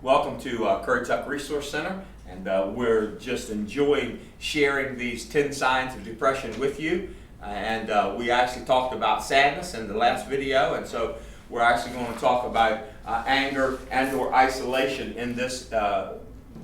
Welcome to Currituck Resource Center, and we're just enjoying sharing these 10 signs of depression with you. We actually talked about sadness in the last video, and so we're actually going to talk about anger and or isolation in this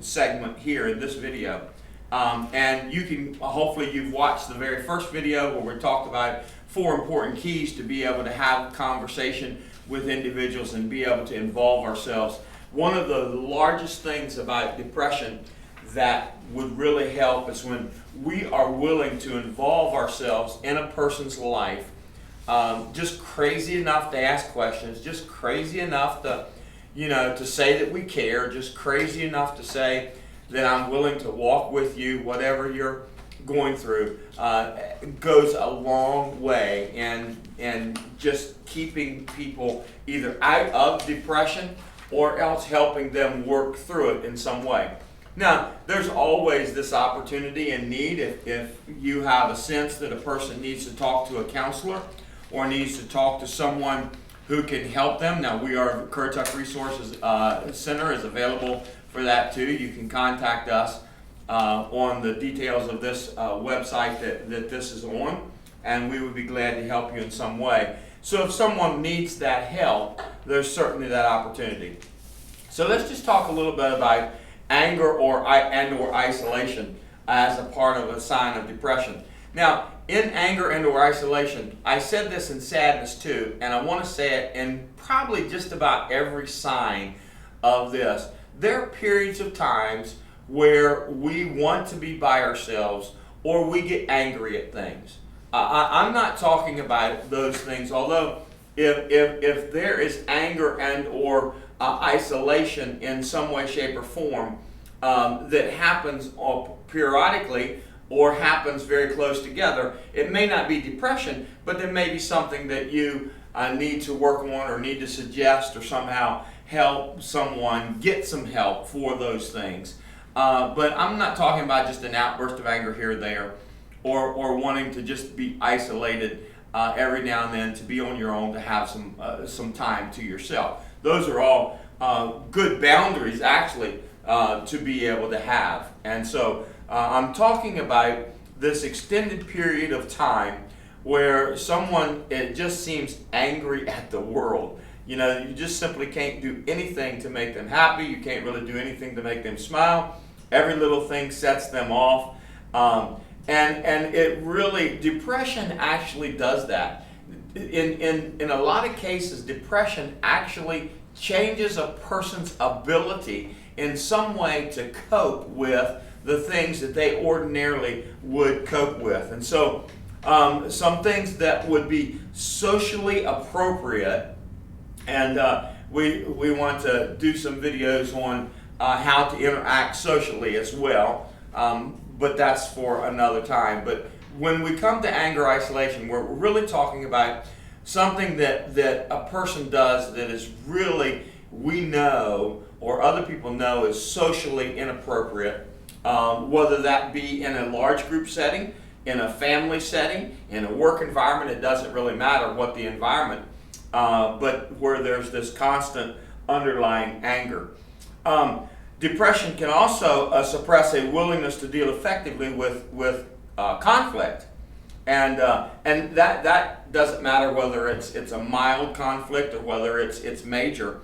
segment here in this video. And you can, hopefully you've watched the very first video where we talked about 4 important keys to be able to have a conversation with individuals and be able to involve ourselves. One of the largest things about depression that would really help is when we are willing to involve ourselves in a person's life, just crazy enough to ask questions, just crazy enough to, to say that we care, just crazy enough to say that I'm willing to walk with you, whatever you're going through, goes a long way in just keeping people either out of depression or else helping them work through it in some way. Now, there's always this opportunity and need if you have a sense that a person needs to talk to a counselor or needs to talk to someone who can help them. Now, Currituck Resources Center is available for that too. You can contact us on the details of this website that this is on, and we would be glad to help you in some way. So if someone needs that help, there's certainly that opportunity. So let's just talk a little bit about anger or isolation as a part of a sign of depression. Now, in anger and or isolation, I said this in sadness too, and I want to say it in probably just about every sign of this. There are periods of times where we want to be by ourselves or we get angry at things. I'm not talking about those things, although if there is anger and or isolation in some way, shape, or form that happens periodically or happens very close together, it may not be depression, but there may be something that you need to work on or need to suggest or somehow help someone get some help for those things. But I'm not talking about just an outburst of anger here or there, or wanting to just be isolated every now and then, to be on your own, to have some time to yourself. Those are all good boundaries, actually, to be able to have. And so I'm talking about this extended period of time where someone, it just seems angry at the world. You just simply can't do anything to make them happy. You can't really do anything to make them smile. Every little thing sets them off. And it really, depression actually does that. In a lot of cases, depression actually changes a person's ability in some way to cope with the things that they ordinarily would cope with. And so some things that would be socially appropriate, and we want to do some videos on how to interact socially as well, but that's for another time. But when we come to anger isolation, we're really talking about something that a person does that is really, we know, or other people know, is socially inappropriate, whether that be in a large group setting, in a family setting, in a work environment. It doesn't really matter what the environment, but where there's this constant underlying anger. Depression can also suppress a willingness to deal effectively with conflict, and that doesn't matter whether it's a mild conflict or whether it's major.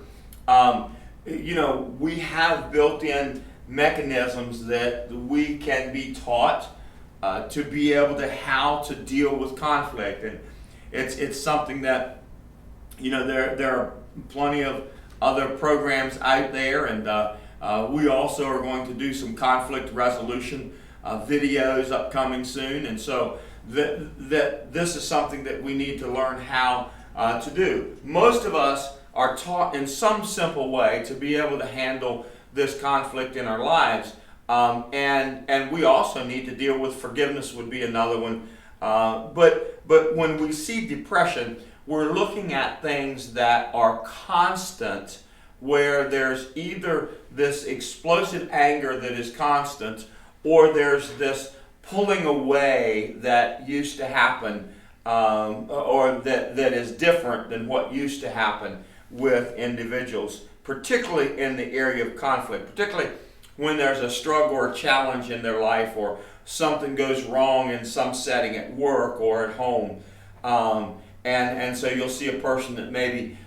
We have built-in mechanisms that we can be taught to be able to how to deal with conflict, and it's something that there are plenty of other programs out there, and we also are going to do some conflict resolution videos upcoming soon, and so that this is something that we need to learn how to do. Most of us are taught in some simple way to be able to handle this conflict in our lives, and we also need to deal with forgiveness would be another one. But when we see depression, we're looking at things that are constant, where there's either this explosive anger that is constant, or there's this pulling away that used to happen, or that is different than what used to happen with individuals. particularly in the area of conflict, particularly when there's a struggle or a challenge in their life, or something goes wrong in some setting at work or at home. And so you'll see a person that maybe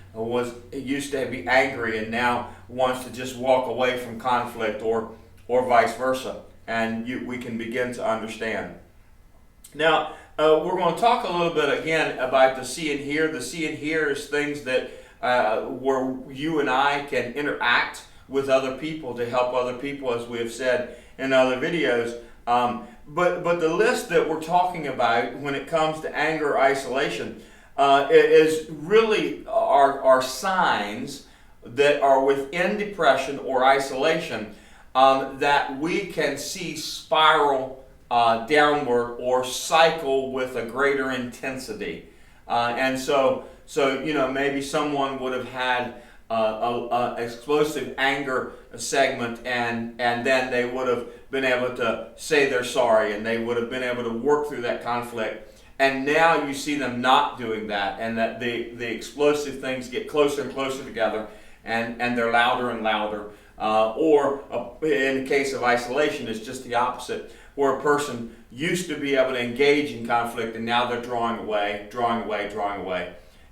used to be angry and now wants to just walk away from conflict, or vice versa. And we can begin to understand. Now, we're going to talk a little bit again about the see and hear. The see and hear is things that where you and I can interact with other people to help other people, as we have said in other videos. But the list that we're talking about when it comes to anger or isolation is really our signs that are within depression or isolation that we can see spiral downward or cycle with a greater intensity. And so maybe someone would have had a explosive anger segment, and then they would have been able to say they're sorry, and they would have been able to work through that conflict. And now you see them not doing that, and that the explosive things get closer and closer together, and they're louder and louder. Or in the case of isolation, it's just the opposite, where a person used to be able to engage in conflict, and now they're drawing away,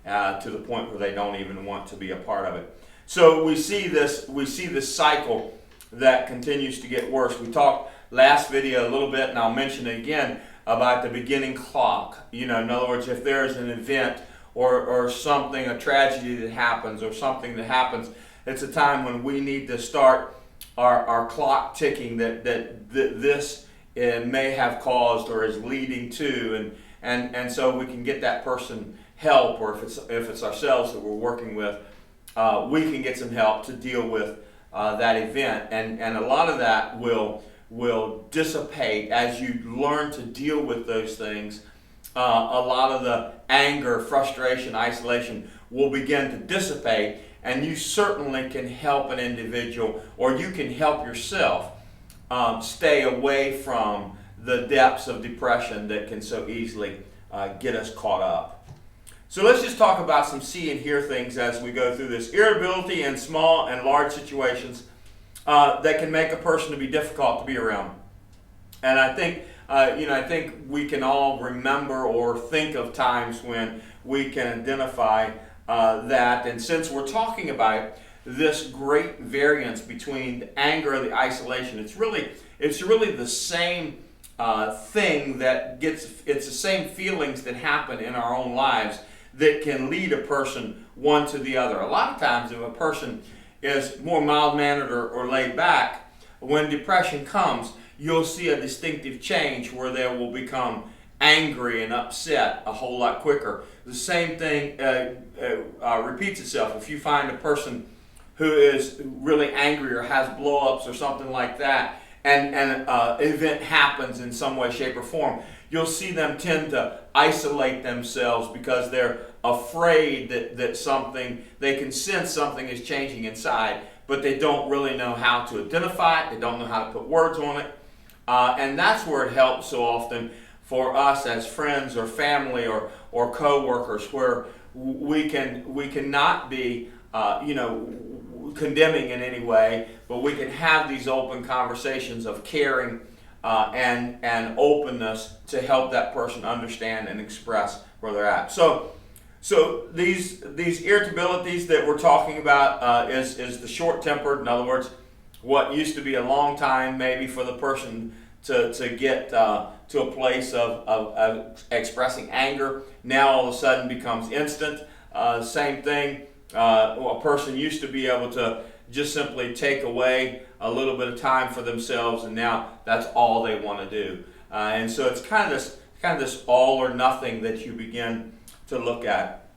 to the point where they don't even want to be a part of it. So we see this cycle that continues to get worse. We talked last video a little bit, and I'll mention it again, about the beginning clock. In other words, if there's an event or something, a tragedy that happens, or something that happens, it's a time when we need to start our clock ticking that this may have caused or is leading to, and so we can get that person help, or if it's ourselves that we're working with, we can get some help to deal with that event, and a lot of that will dissipate as you learn to deal with those things. A lot of the anger, frustration, isolation will begin to dissipate, and you certainly can help an individual, or you can help yourself stay away from the depths of depression that can so easily get us caught up. So let's just talk about some see and hear things as we go through this. Irritability in small and large situations that can make a person to be difficult to be around. And I think we can all remember or think of times when we can identify that. And since we're talking about this great variance between the anger and the isolation, it's really the same thing that it's the same feelings that happen in our own lives that can lead a person one to the other. A lot of times, if a person is more mild-mannered or laid back, when depression comes, you'll see a distinctive change where they will become angry and upset a whole lot quicker. The same thing repeats itself. If you find a person who is really angry or has blow-ups or something like that, and an event happens in some way, shape, or form, you'll see them tend to isolate themselves because they're afraid that they can sense something is changing inside, but they don't really know how to identify it, they don't know how to put words on it. And that's where it helps so often for us as friends or family or co-workers, where we can not be condemning in any way, but we can have these open conversations of caring and openness to help that person understand and express where they're at. So these irritabilities that we're talking about is the short-tempered. In other words, what used to be a long time maybe for the person to get to a place of expressing anger, now all of a sudden becomes instant. Same thing. A person used to be able to just simply take away a little bit of time for themselves, and now that's all they want to do. And so it's kind of this all or nothing that you begin to look at.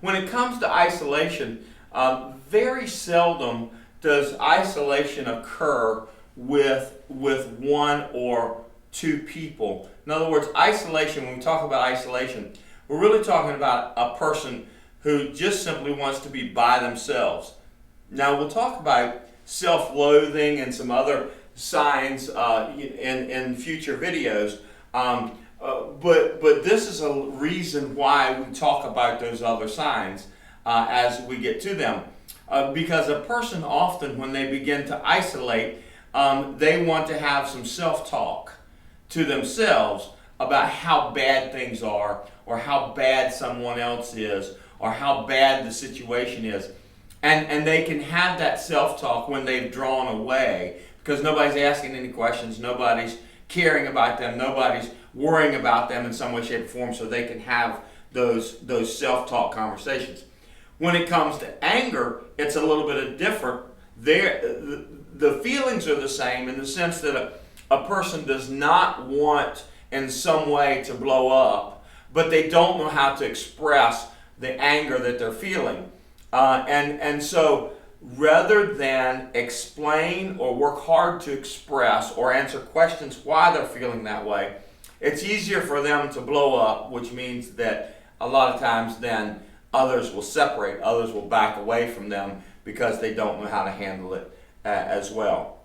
When it comes to isolation, very seldom does isolation occur with one or two people. In other words, isolation, when we talk about isolation, we're really talking about a person who just simply wants to be by themselves. Now, we'll talk about self-loathing and some other signs in future videos, but this is a reason why we talk about those other signs as we get to them. because a person often, when they begin to isolate, they want to have some self-talk to themselves about how bad things are, or how bad someone else is, or how bad the situation is. And they can have that self-talk when they've drawn away, because nobody's asking any questions, nobody's caring about them, nobody's worrying about them in some way, shape, or form, so they can have those self-talk conversations. When it comes to anger, it's a little bit different. The feelings are the same in the sense that a person does not want in some way to blow up, but they don't know how to express the anger that they're feeling. And so rather than explain or work hard to express or answer questions why they're feeling that way, it's easier for them to blow up, which means that a lot of times then others will separate, others will back away from them because they don't know how to handle it as well.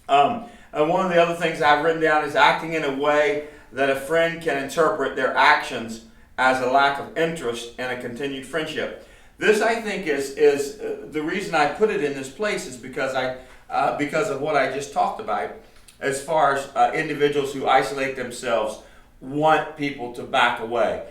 And one of the other things I've written down is acting in a way that a friend can interpret their actions as a lack of interest in a continued friendship. This, I think, is the reason I put it in this place is because of what I just talked about, as far as individuals who isolate themselves want people to back away.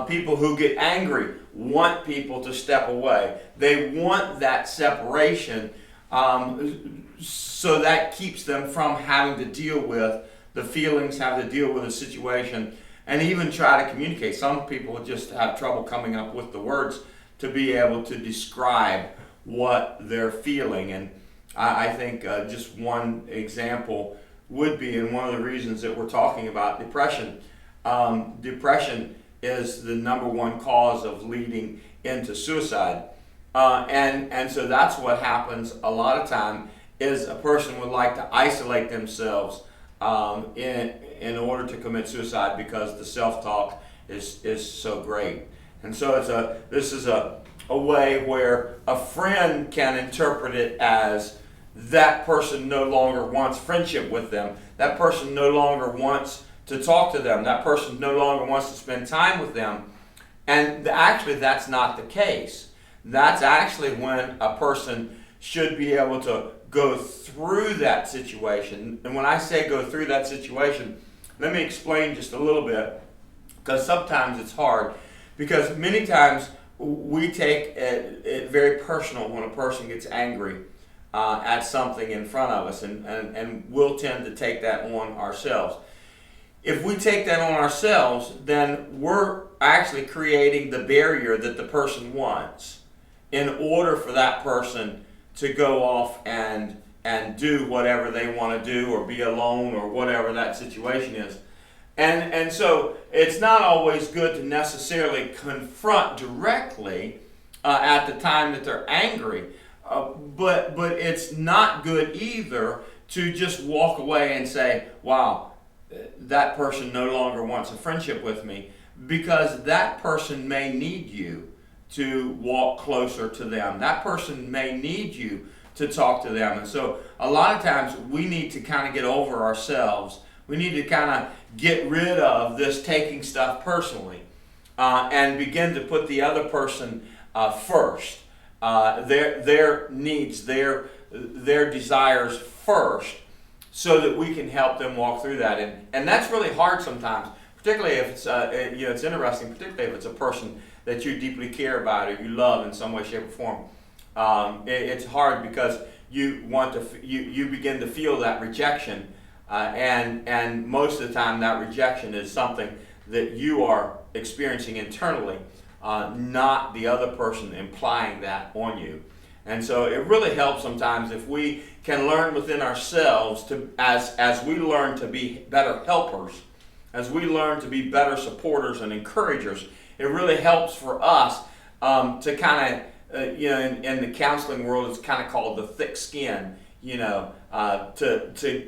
People who get angry want people to step away. They want that separation, so that keeps them from having to deal with the feelings, having to deal with the situation, and even try to communicate. Some people just have trouble coming up with the words to be able to describe what they're feeling. And I think just one example would be, and one of the reasons that we're talking about depression. Depression is the number one cause of leading into suicide. And so that's what happens a lot of time, is a person would like to isolate themselves in order to commit suicide because the self-talk is so great. And so this is a way where a friend can interpret it as that person no longer wants friendship with them. That person no longer wants to talk to them. That person no longer wants to spend time with them. And actually, that's not the case. That's actually when a person should be able to go through that situation. And when I say go through that situation, let me explain just a little bit, because sometimes it's hard. Because many times we take it very personal when a person gets angry at something in front of us, and we'll tend to take that on ourselves. If we take that on ourselves, then we're actually creating the barrier that the person wants in order for that person to go off and do whatever they want to do, or be alone, or whatever that situation is. And so it's not always good to necessarily confront directly at the time that they're angry, but it's not good either to just walk away and say, wow, that person no longer wants a friendship with me, because that person may need you to walk closer to them. That person may need you to talk to them. And so a lot of times we need to kind of get over ourselves. We need to kind of get rid of this taking stuff personally, and begin to put the other person first, their needs, their desires first, so that we can help them walk through that. And that's really hard sometimes, particularly if it's it's interesting, particularly if it's a person that you deeply care about or you love in some way, shape, or form. It's hard because you want to you begin to feel that rejection. And most of the time that rejection is something that you are experiencing internally, not the other person implying that on you. And so it really helps sometimes if we can learn within ourselves to, as we learn to be better helpers, as we learn to be better supporters and encouragers, it really helps for us to kind of, in the counseling world, it's kind of called the thick skin. To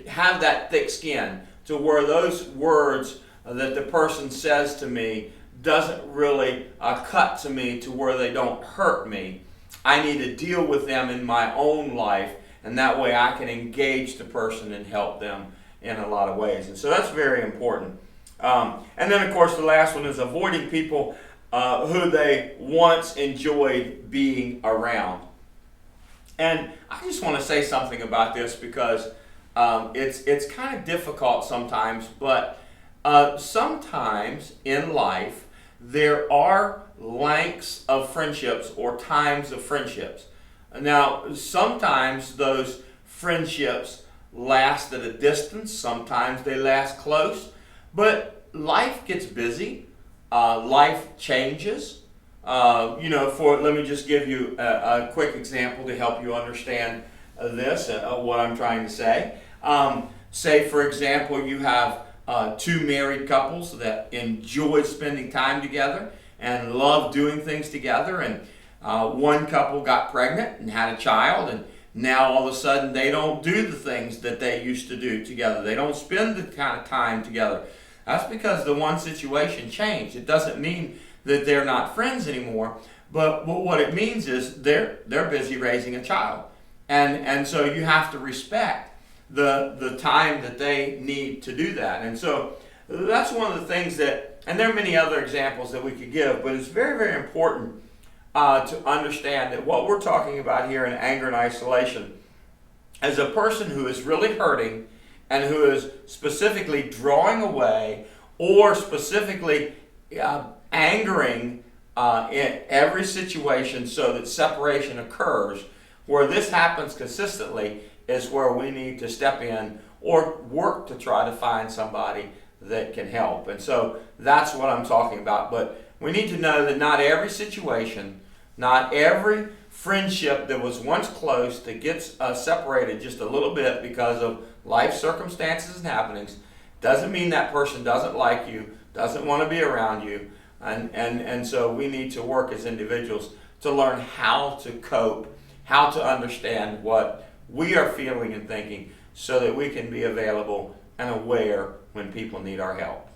have that thick skin to where those words that the person says to me doesn't really cut to me to where they don't hurt me. I need to deal with them in my own life, and that way I can engage the person and help them in a lot of ways. And so that's very important. And then, of course, the last one is avoiding people who they once enjoyed being around. And I just want to say something about this because it's kind of difficult sometimes, but sometimes in life there are lengths of friendships or times of friendships. Now, sometimes those friendships last at a distance, sometimes they last close, but life gets busy, life changes. Let me just give you a quick example to help you understand this, what I'm trying to say. Say, for example, you have two married couples that enjoy spending time together and love doing things together, and one couple got pregnant and had a child, and now all of a sudden they don't do the things that they used to do together. They don't spend the kind of time together. That's because the one situation changed. It doesn't mean that they're not friends anymore, but what it means is they're busy raising a child. And so you have to respect the time that they need to do that. And so that's one of the things that, and there are many other examples that we could give, but it's very, very important to understand that what we're talking about here in anger and isolation is a person who is really hurting and who is specifically drawing away or specifically angering in every situation so that separation occurs. Where this happens consistently is where we need to step in or work to try to find somebody that can help. And so that's what I'm talking about. But we need to know that not every situation, not every friendship that was once close that gets separated just a little bit because of life circumstances and happenings doesn't mean that person doesn't like you, doesn't want to be around you. And so we need to work as individuals to learn how to cope, how to understand what we are feeling and thinking so that we can be available and aware when people need our help.